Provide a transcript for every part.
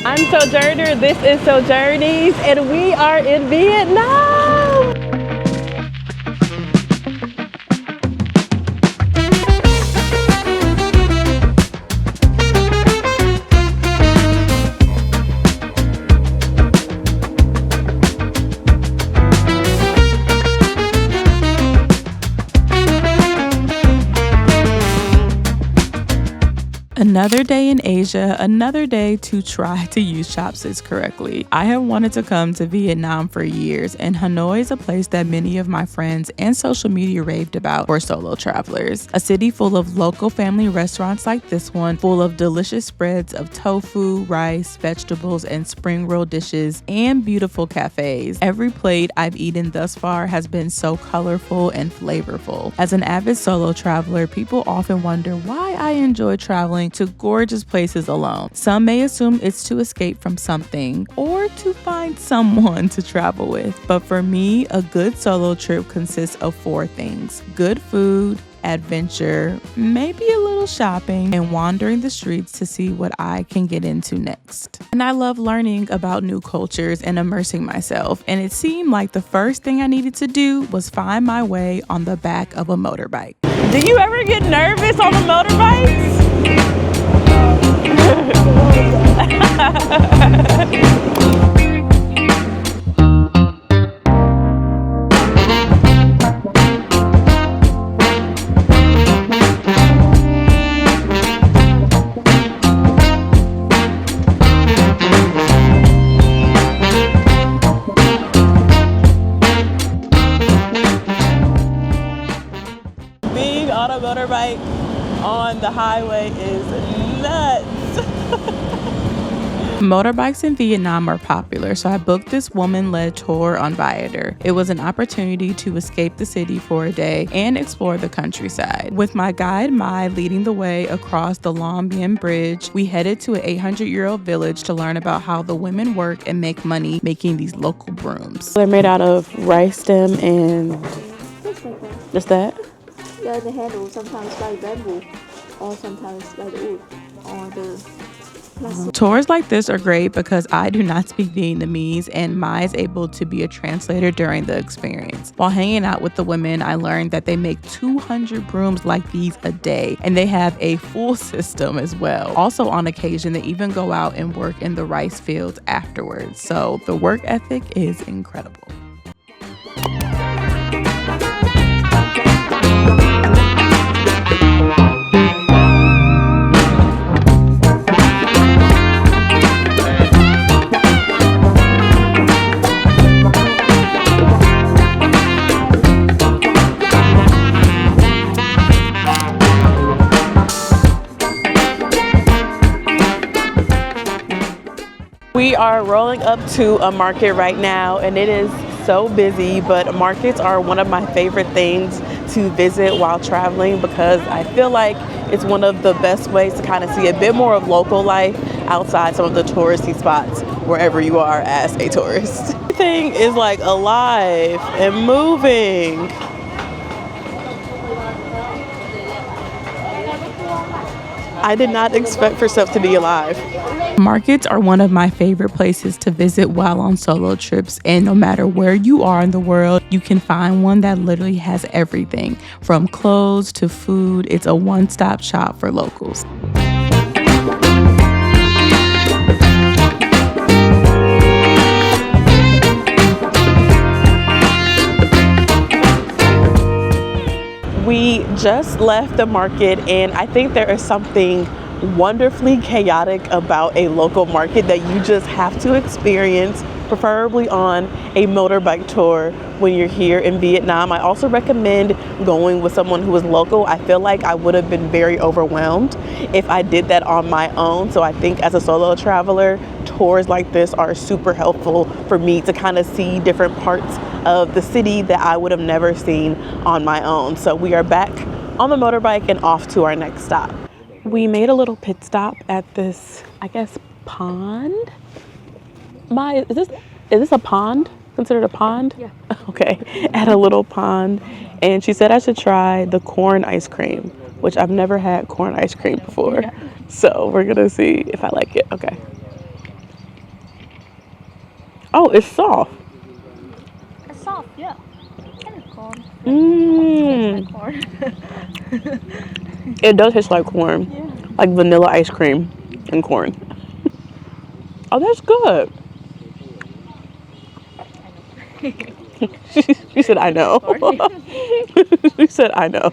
I'm Sojourner, this is Sojourneys, and we are in Vietnam. Another day in Asia, another day to try to use chopsticks correctly. I have wanted to come to Vietnam for years, and Hanoi is a place that many of my friends and social media raved about for solo travelers. A city full of local family restaurants like this one, full of delicious spreads of tofu, rice, vegetables, and spring roll dishes, and beautiful cafes. Every plate I've eaten thus far has been so colorful and flavorful. As an avid solo traveler, people often wonder why I enjoy traveling to gorgeous places alone. Some may assume it's to escape from something or to find someone to travel with. But for me, a good solo trip consists of 4 things: good food, adventure, maybe a little shopping, and wandering the streets to see what I can get into next. And I love learning about new cultures and immersing myself, and it seemed like the first thing I needed to do was find my way on the back of a motorbike. Do you ever get nervous on the motorbikes? Being on a motorbike on the highway is nuts. Motorbikes in Vietnam are popular, so I booked this woman-led tour on Viator. It was an opportunity to escape the city for a day and explore the countryside. With my guide Mai leading the way across the Long Bien Bridge, we headed to an 800-year-old village to learn about how the women work and make money making these local brooms. They're made out of rice stem and just that? Yeah, the handle sometimes like bamboo, or sometimes like wood, or the plastic. Tours like this are great because I do not speak Vietnamese, and Mai is able to be a translator during the experience. While hanging out with the women, I learned that they make 200 brooms like these a day, and they have a full system as well. Also, on occasion, they even go out and work in the rice fields afterwards. So the work ethic is incredible. We are rolling up to a market right now, and it is so busy, but markets are one of my favorite things to visit while traveling because I feel like it's one of the best ways to kind of see a bit more of local life outside some of the touristy spots wherever you are as a tourist. Everything is like alive and moving. I did not expect for stuff to be alive. Markets are one of my favorite places to visit while on solo trips, and no matter where you are in the world, you can find one that literally has everything from clothes to food. It's a one-stop shop for locals. We just left the market, and I think there is something wonderfully chaotic about a local market that you just have to experience, preferably on a motorbike tour when you're here in Vietnam. I also recommend going with someone who is local. I feel like I would have been very overwhelmed if I did that on my own. So I think as a solo traveler, tours like this are super helpful for me to kind of see different parts of the city that I would have never seen on my own. So we are back on the motorbike and off to our next stop. We made a little pit stop at this, I guess, pond. Is this a pond? Considered a pond? Yeah. Okay, at a little pond. And she said I should try the corn ice cream, which I've never had corn ice cream before. Yeah. So we're gonna see if I like it. Okay. Oh, it's soft. It's soft, yeah. Kind of corn. Mmm. Corn. It does taste like corn. Yeah. Like vanilla ice cream and corn. Oh, that's good. She said, I know. She said, I know.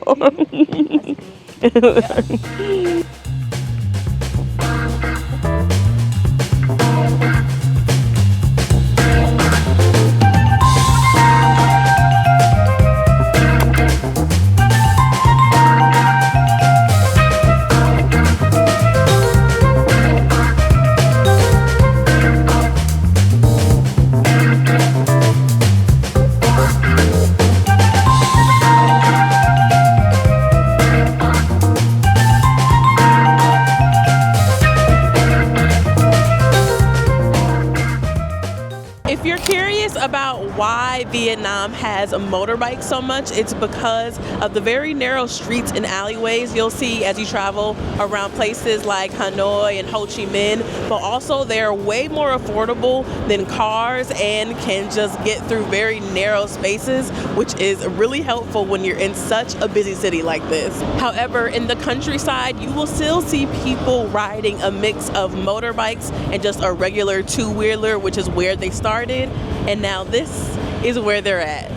If you're curious about why Vietnam has a motorbike so much, it's because of the very narrow streets and alleyways you'll see as you travel around places like Hanoi and Ho Chi Minh, but also they're way more affordable than cars and can just get through very narrow spaces, which is really helpful when you're in such a busy city like this. However, in the countryside, you will still see people riding a mix of motorbikes and just a regular two-wheeler, which is where they started. And now this is where they're at.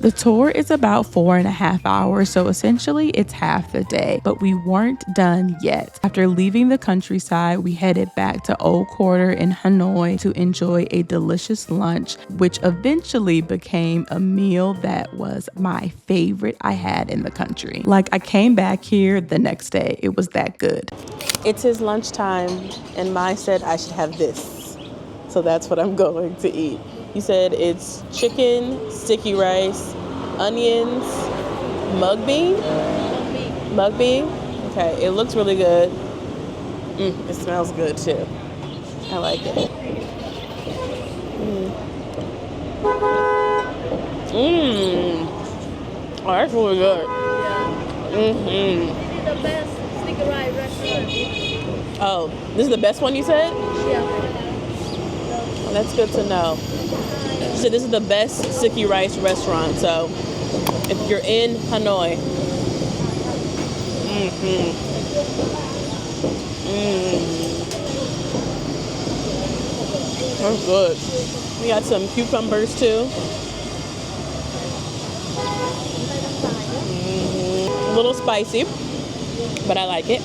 The tour is about 4.5 hours, so essentially it's half the day, but we weren't done yet. After leaving the countryside, we headed back to Old Quarter in Hanoi to enjoy a delicious lunch, which eventually became a meal that was my favorite I had in the country. Like, I came back here the next day. It was that good. It's his lunchtime, and Mai said I should have this. So that's what I'm going to eat. He said it's chicken, sticky rice, onions, mung bean? Mung bean? Okay, it looks really good. It smells good too. I like it. Oh, that's really good. This is the best sticky rice restaurant. Oh, this is the best one you said? Yeah. That's good to know. So this is the best sticky rice restaurant. So if you're in Hanoi, that's good. We got some cucumbers too. A little spicy, but I like it.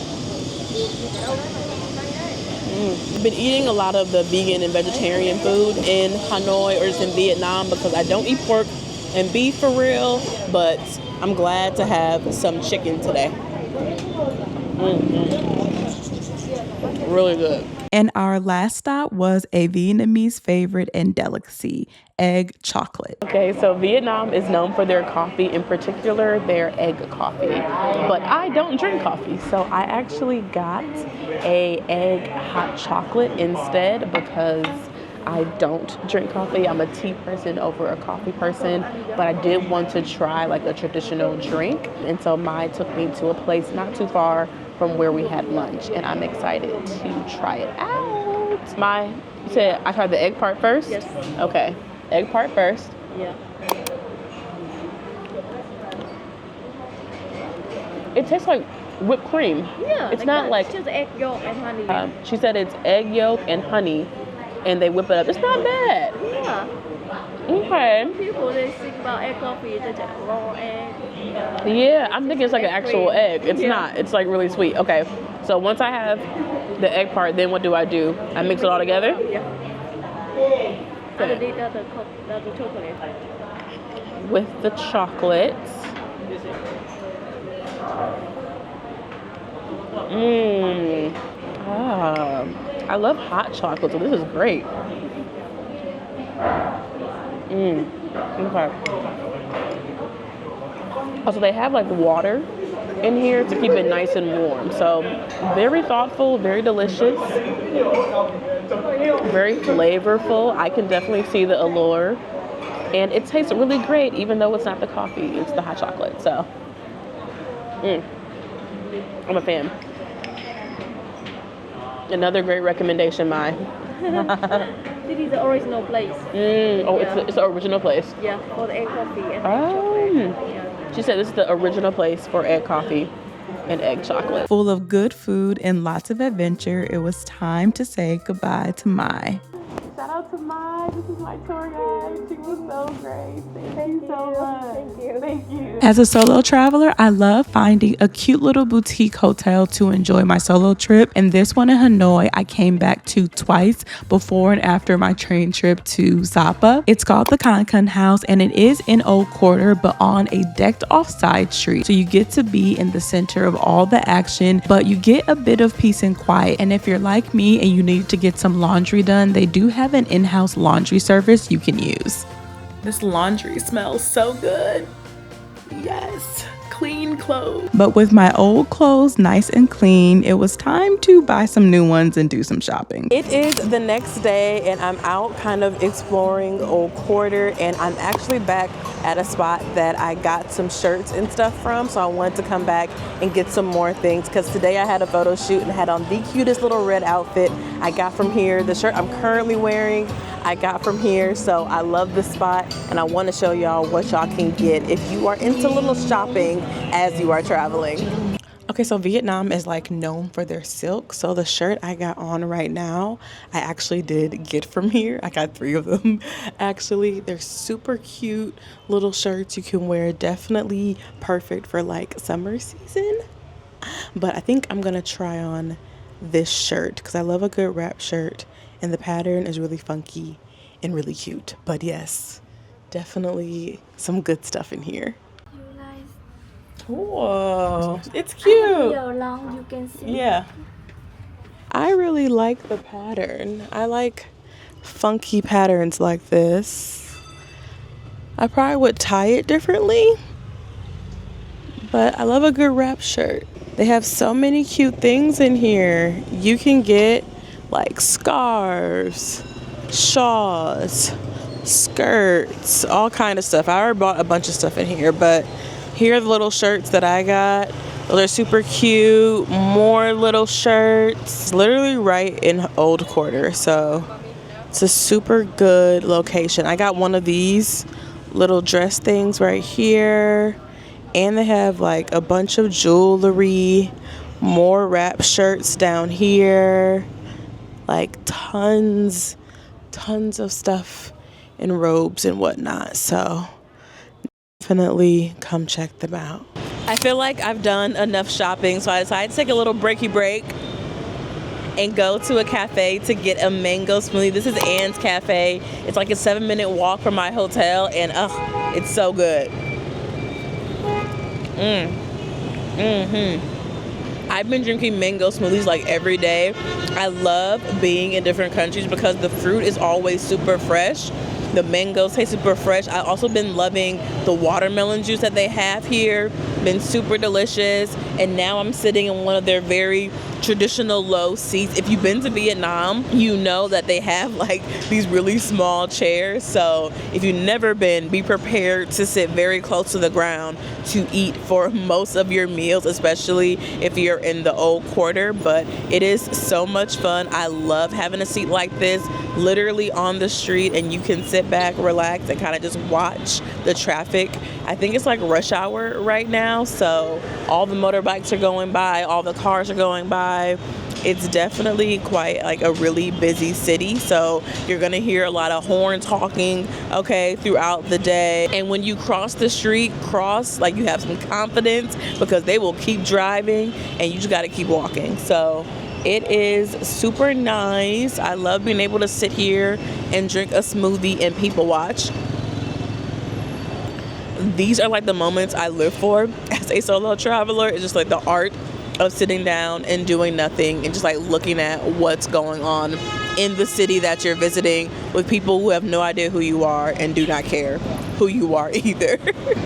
I've been eating a lot of the vegan and vegetarian food in Hanoi or just in Vietnam because I don't eat pork and beef for real, but I'm glad to have some chicken today. Really good. And our last stop was a Vietnamese favorite and delicacy, egg chocolate. Okay, so Vietnam is known for their coffee, in particular their egg coffee. But I don't drink coffee, so I actually got a egg hot chocolate instead because I don't drink coffee. I'm a tea person over a coffee person, but I did want to try like a traditional drink. And so Mai took me to a place not too far from where we had lunch, and I'm excited to try it out. Mai, you said I tried the egg part first? Yes. Okay, egg part first. Yeah. It tastes like whipped cream. Yeah. It's not like just egg yolk and honey. she said it's egg yolk and honey, and they whip it up. It's not bad. Yeah. Okay. People they think about egg coffee, they just raw egg. Yeah, I'm thinking it's like an actual cream. egg. It's Yeah. not. It's like really sweet. Okay. So once I have the egg part, then what do? I mix it all together? Yeah. Okay. The chocolate. With the chocolates. I love hot chocolate, so this is great. Okay. Also, they have like water in here to keep it nice and warm. So very thoughtful, very delicious, very flavorful. I can definitely see the allure. And it tastes really great, even though it's not the coffee, it's the hot chocolate. So, I'm a fan. Another great recommendation, Mai. This is the original place. Oh, Yeah. it's the original place. Yeah, for the egg coffee and Oh. egg chocolate. Yeah. She said this is the original place for egg coffee and egg chocolate. Full of good food and lots of adventure, it was time to say goodbye to Mai. Shout out to Mai. This is my tour guide. She was so great. Thank you so much. Thank you. As a solo traveler, I love finding a cute little boutique hotel to enjoy my solo trip. And this one in Hanoi, I came back to twice before and after my train trip to Zappa. It's called the Kankan House, and it is in Old Quarter, but on a decked off side street. So you get to be in the center of all the action, but you get a bit of peace and quiet. And if you're like me and you need to get some laundry done, they do have an in-house laundry service you can use. This laundry smells so good. Yes, clean clothes. But with my old clothes nice and clean, it was time to buy some new ones and do some shopping. It is the next day and I'm out kind of exploring Old Quarter, and I'm actually back at a spot that I got some shirts and stuff from, so I wanted to come back and get some more things because today I had a photo shoot and had on the cutest little red outfit I got from here. The shirt I'm currently wearing I got from here, so I love this spot and I want to show y'all what y'all can get if you are into little shopping as you are traveling. Okay, so Vietnam is like known for their silk. So the shirt I got on right now, I actually did get from here. I got 3 of them actually. They're super cute little shirts you can wear. Definitely perfect for like summer season. But I think I'm gonna try on this shirt because I love a good wrap shirt and the pattern is really funky and really cute. But yes, definitely some good stuff in here. Whoa, it's cute. Long you can see. Yeah. I really like the pattern. I like funky patterns like this. I probably would tie it differently, but I love a good wrap shirt. They have so many cute things in here. You can get like scarves, shawls, skirts, all kind of stuff. I already bought a bunch of stuff in here, but here are the little shirts that I got. Those are super cute. More little shirts. Literally right in Old Quarter, so it's a super good location. I got one of these little dress things right here, and they have like a bunch of jewelry, more wrap shirts down here, like tons of stuff and robes and whatnot. So definitely come check them out. I feel like I've done enough shopping, so I decided to take a little break and go to a cafe to get a mango smoothie. This is Anne's Cafe. It's like a 7-minute walk from my hotel, and it's so good. I've been drinking mango smoothies like every day. I love being in different countries because the fruit is always super fresh. The mangoes taste super fresh. I've also been loving the watermelon juice that they have here. Been super delicious. And now I'm sitting in one of their very traditional low seats. If you've been to Vietnam, you know that they have like these really small chairs. So if you've never been, be prepared to sit very close to the ground to eat for most of your meals, especially if you're in the Old Quarter. But it is so much fun. I love having a seat like this literally on the street, and you can sit back, relax, and kind of just watch the traffic. I think it's like rush hour right now, so all the motorbikes are going by, all the cars are going by. It's definitely quite like a really busy city, so you're gonna hear a lot of horns honking, okay, throughout the day. And when you cross the street, like you have some confidence because they will keep driving and you just gotta keep walking. So it is super nice. I love being able to sit here and drink a smoothie and people watch. These are like the moments I live for as a solo traveler. It's just like the art of sitting down and doing nothing and just like looking at what's going on in the city that you're visiting with people who have no idea who you are and do not care who you are either.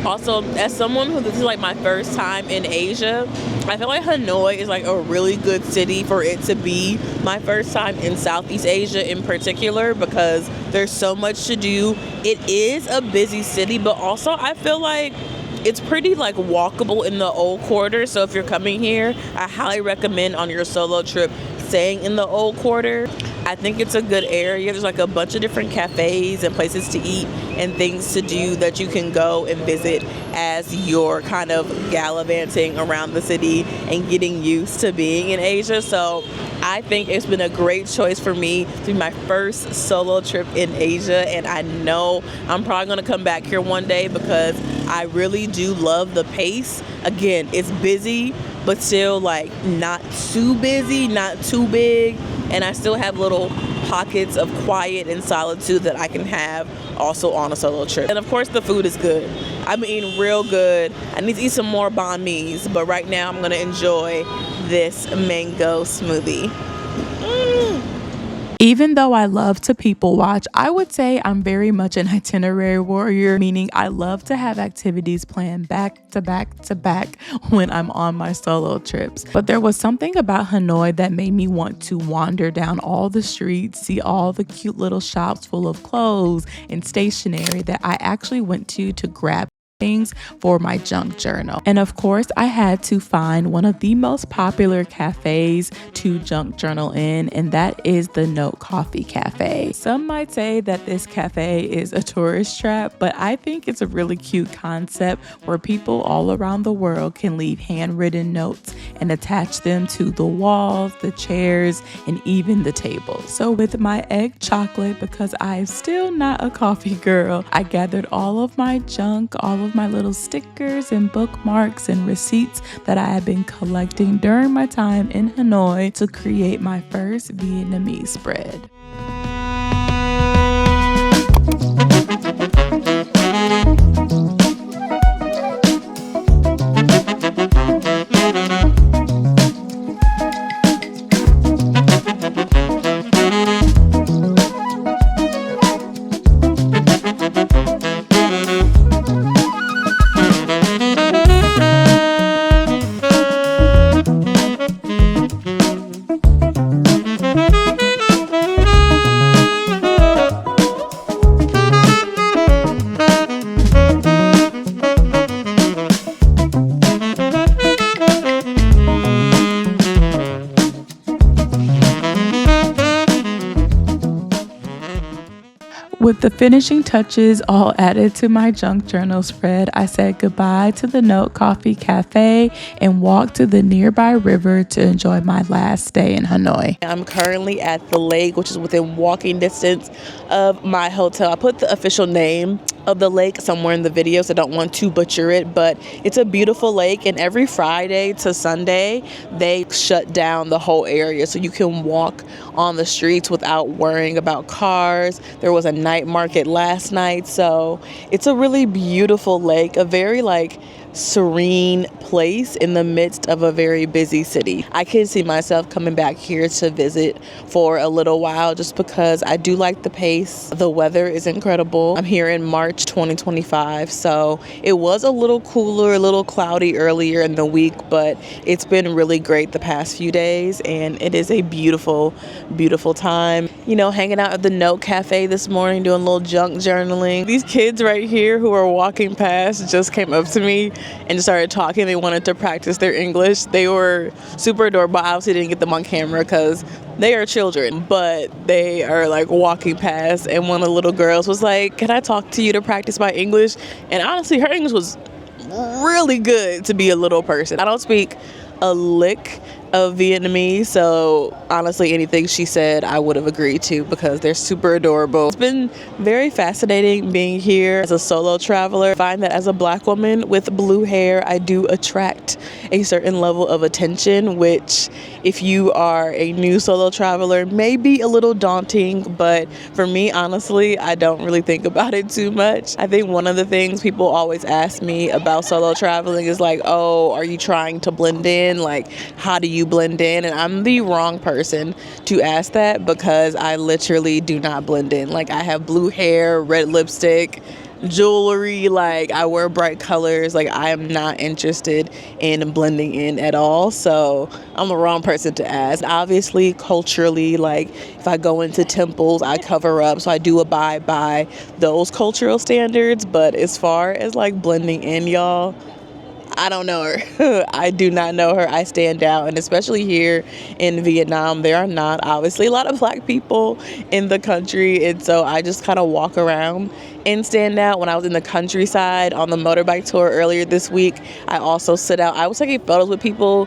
Also, as someone who this is like my first time in Asia, I feel like Hanoi is like a really good city for it to be my first time in Southeast Asia in particular because there's so much to do. It is a busy city, but also I feel like it's pretty like walkable in the Old Quarter. So if you're coming here, I highly recommend on your solo trip staying in the old quarter. I think it's a good area. There's like a bunch of different cafes and places to eat and things to do that you can go and visit as you're kind of gallivanting around the city and getting used to being in Asia. So I think it's been a great choice for me to be my first solo trip in Asia, and I know I'm probably going to come back here one day because I really do love the pace. Again, it's busy, but still like not too busy, not too big, and I still have little pockets of quiet and solitude that I can have also on a solo trip. And of course the food is good. I'm eating real good. I need to eat some more banh mi's, but right now I'm gonna enjoy this mango smoothie. Even though I love to people watch, I would say I'm very much an itinerary warrior, meaning I love to have activities planned back to back to back when I'm on my solo trips. But there was something about Hanoi that made me want to wander down all the streets, see all the cute little shops full of clothes and stationery that I actually went to grab things for my junk journal. And of course, I had to find one of the most popular cafes to junk journal in, and that is the Note Coffee Cafe. Some might say that this cafe is a tourist trap, but I think it's a really cute concept where people all around the world can leave handwritten notes and attach them to the walls, the chairs, and even the tables. So with my egg chocolate, because I'm still not a coffee girl, I gathered all of my junk, all of my little stickers and bookmarks and receipts that I had been collecting during my time in Hanoi to create my first Vietnamese spread. With the finishing touches all added to my junk journal spread, I said goodbye to the Note Coffee Cafe and walked to the nearby river to enjoy my last day in Hanoi. I'm currently at the lake, which is within walking distance of my hotel. I put the official name of the lake somewhere in the video, so I don't want to butcher it, but it's a beautiful lake, and every Friday to Sunday they shut down the whole area so you can walk on the streets without worrying about cars. There was a night market last night, so it's a really beautiful lake, a very serene place in the midst of a very busy city. I can see myself coming back here to visit for a little while just because I do like the pace. The weather is incredible. I'm here in March 2025, so it was a little cooler, a little cloudy earlier in the week, but it's been really great the past few days, and it is a beautiful, beautiful time. You know, hanging out at the Note Cafe this morning, doing a little junk journaling. These kids right here who are walking past just came up to me and just started talking. They wanted to practice their English. They were super adorable. I obviously didn't get them on camera because they are children, but they are walking past, and one of the little girls was like, "Can I talk to you to practice my English?" And honestly, her English was really good to be a little person. I don't speak a lick of Vietnamese, so honestly anything she said I would have agreed to because they're super adorable. It's been very fascinating being here as a solo traveler. I find that as a Black woman with blue hair, I do attract a certain level of attention, which if you are a new solo traveler may be a little daunting, but for me, honestly, I don't really think about it too much. I think one of the things people always ask me about solo traveling is oh, are you trying to blend in? How do you blend in? And I'm the wrong person to ask that because I literally do not blend in. I have blue hair, red lipstick, jewelry, I wear bright colors. I am not interested in blending in at all, so I'm the wrong person to ask. Obviously, culturally, if I go into temples, I cover up, so I do abide by those cultural standards, but as far as blending in, y'all, I don't know her. I do not know her. I stand out. And especially here in Vietnam, there are not obviously a lot of black people in the country. And so I just kind of walk around and stand out. When I was in the countryside on the motorbike tour earlier this week, I also stood out. I was taking photos with people,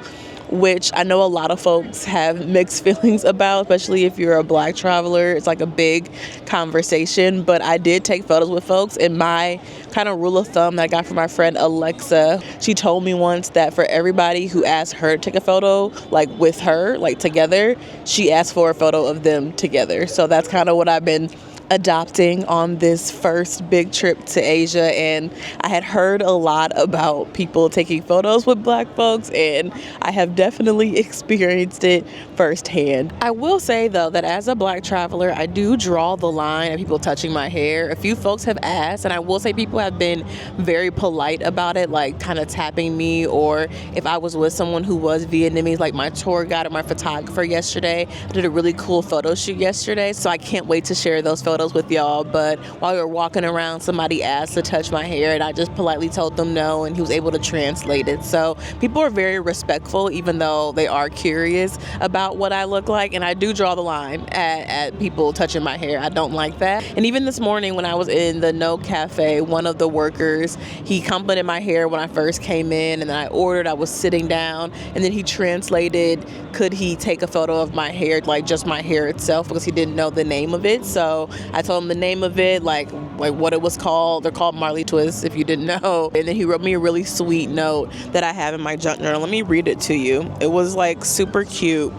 which I know a lot of folks have mixed feelings about, especially if you're a black traveler. It's like a big conversation, but I did take photos with folks. And my kind of rule of thumb that I got from my friend Alexa, she told me once that for everybody who asked her to take a photo, like with her, like together, she asked for a photo of them together. So that's kind of what I've been adopting on this first big trip to Asia. And I had heard a lot about people taking photos with black folks, and I have definitely experienced it firsthand. I will say though that as a black traveler, I do draw the line of people touching my hair. A few folks have asked, and I will say people have been very polite about it, like kind of tapping me, or if I was with someone who was Vietnamese, like my tour guide or my photographer yesterday. I did a really cool photo shoot yesterday, so I can't wait to share those photos with y'all. But while we were walking around, somebody asked to touch my hair, and I just politely told them no, and he was able to translate it. So people are very respectful, even though they are curious about what I look like. And I do draw the line at people touching my hair. I don't like that. And even this morning when I was in the No Cafe, one of the workers, he complimented my hair when I first came in, and then I ordered, I was sitting down, and then he translated, could he take a photo of my hair, like just my hair itself, because he didn't know the name of it. So I told him the name of it, like what it was called. They're called Marley Twists, if you didn't know. And then he wrote me a really sweet note that I have in my junk journal. Let me read it to you. It was like super cute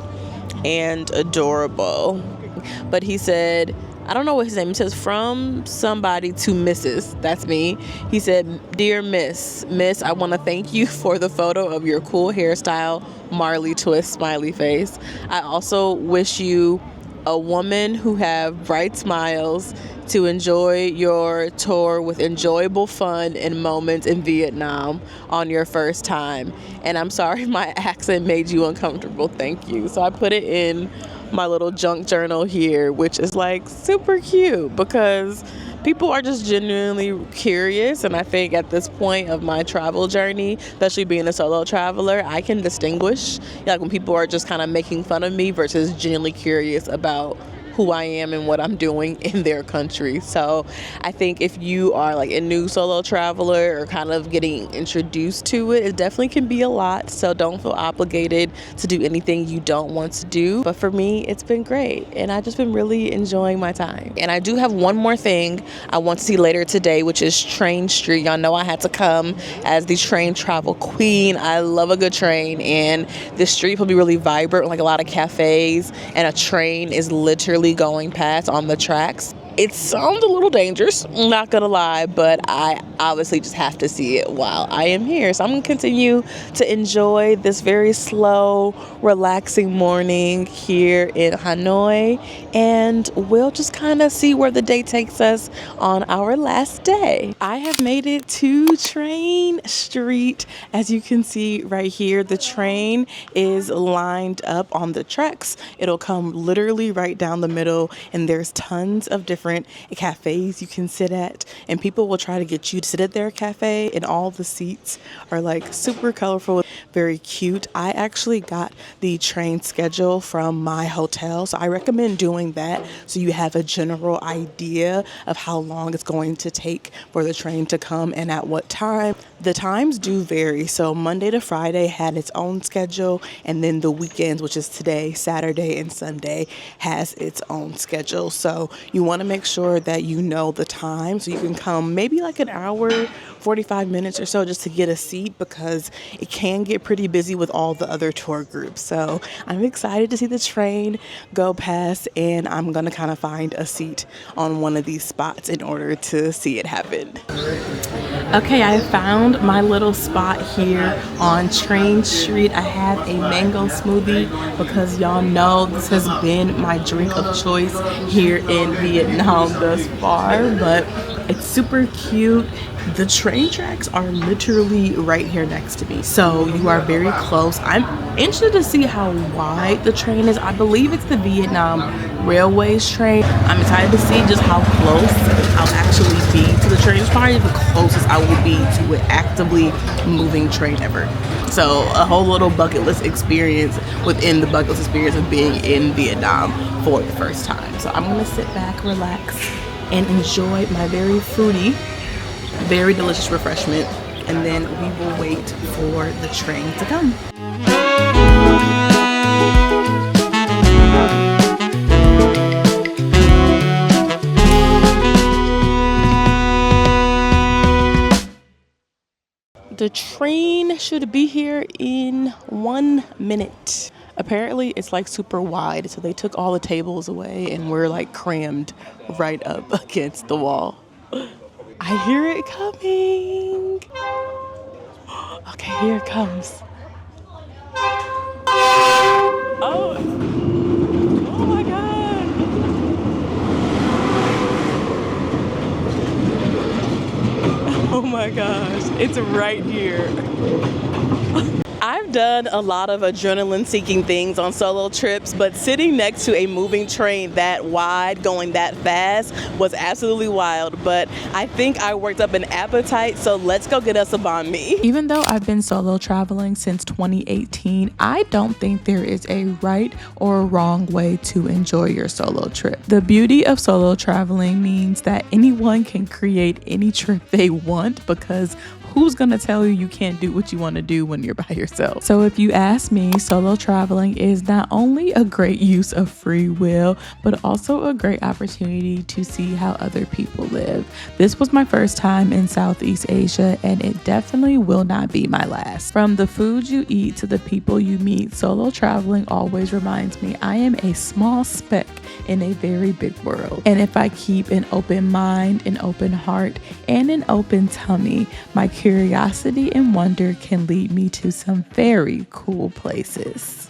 and adorable. But he said, I don't know what his name is. It says, from somebody to Mrs. That's me. He said, dear Miss, I want to thank you for the photo of your cool hairstyle, Marley Twist, smiley face. I also wish you a woman who have bright smiles to enjoy your tour with enjoyable fun and moments in Vietnam on your first time. And I'm sorry my accent made you uncomfortable. Thank you. So I put it in my little junk journal here, which is like super cute because people are just genuinely curious. And I think at this point of my travel journey, especially being a solo traveler, I can distinguish like when people are just kind of making fun of me versus genuinely curious about who I am and what I'm doing in their country. So I think if you are like a new solo traveler or kind of getting introduced to it, it definitely can be a lot. So don't feel obligated to do anything you don't want to do. But for me, it's been great. And I've just been really enjoying my time. And I do have one more thing I want to see later today, which is Train Street. Y'all know I had to come as the train travel queen. I love a good train. And the street will be really vibrant, like a lot of cafes. And a train is literally going past on the tracks. It sounds a little dangerous, not gonna lie, but I obviously just have to see it while I am here. So I'm gonna continue to enjoy this very slow, relaxing morning here in Hanoi, and we'll just kind of see where the day takes us on our last day. I have made it to Train Street. As you can see right here, the train is lined up on the tracks. It'll come literally right down the middle, and there's tons of different cafes you can sit at, and people will try to get you to sit at their cafe, and all the seats are like super colorful, very cute. I actually got the train schedule from my hotel, so I recommend doing that so you have a general idea of how long it's going to take for the train to come and at what time. The times do vary, so Monday to Friday had its own schedule, and then the weekends, which is today, Saturday and Sunday, has its own schedule. So you want to make sure that you know the time so you can come maybe like an hour, 45 minutes or so just to get a seat, because it can get pretty busy with all the other tour groups. So I'm excited to see the train go past, and I'm going to kind of find a seat on one of these spots in order to see it happen. Okay, I found my little spot here on Train Street. I have a mango smoothie because y'all know this has been my drink of choice here in Vietnam thus far, but It's super cute. The train tracks are literally right here next to me, so you are very close. I'm interested to see how wide the train is. I believe it's the Vietnam Railways train. I'm excited to see just how close I'll actually be to the train. It's probably the closest I will be to an actively moving train ever. So a whole little bucket list experience within the bucket list experience of being in Vietnam for the first time. So I'm gonna sit back, relax, and enjoy my very fruity, very delicious refreshment, and then we will wait for the train to come. The train should be here in 1 minute. Apparently it's like super wide, so they took all the tables away and we're like crammed right up against the wall. I hear it coming. Okay, here it comes. Oh, oh my God. Oh my gosh, it's right here. I've done a lot of adrenaline-seeking things on solo trips, but sitting next to a moving train that wide, going that fast, was absolutely wild. But I think I worked up an appetite, so let's go get us a banh mi. Even though I've been solo traveling since 2018, I don't think there is a right or a wrong way to enjoy your solo trip. The beauty of solo traveling means that anyone can create any trip they want, because who's gonna tell you you can't do what you want to do when you're by yourself? So if you ask me, solo traveling is not only a great use of free will, but also a great opportunity to see how other people live. This was my first time in Southeast Asia, and it definitely will not be my last. From the food you eat to the people you meet, solo traveling always reminds me I am a small speck in a very big world. And if I keep an open mind, an open heart, and an open tummy, my curiosity and wonder can lead me to some very cool places.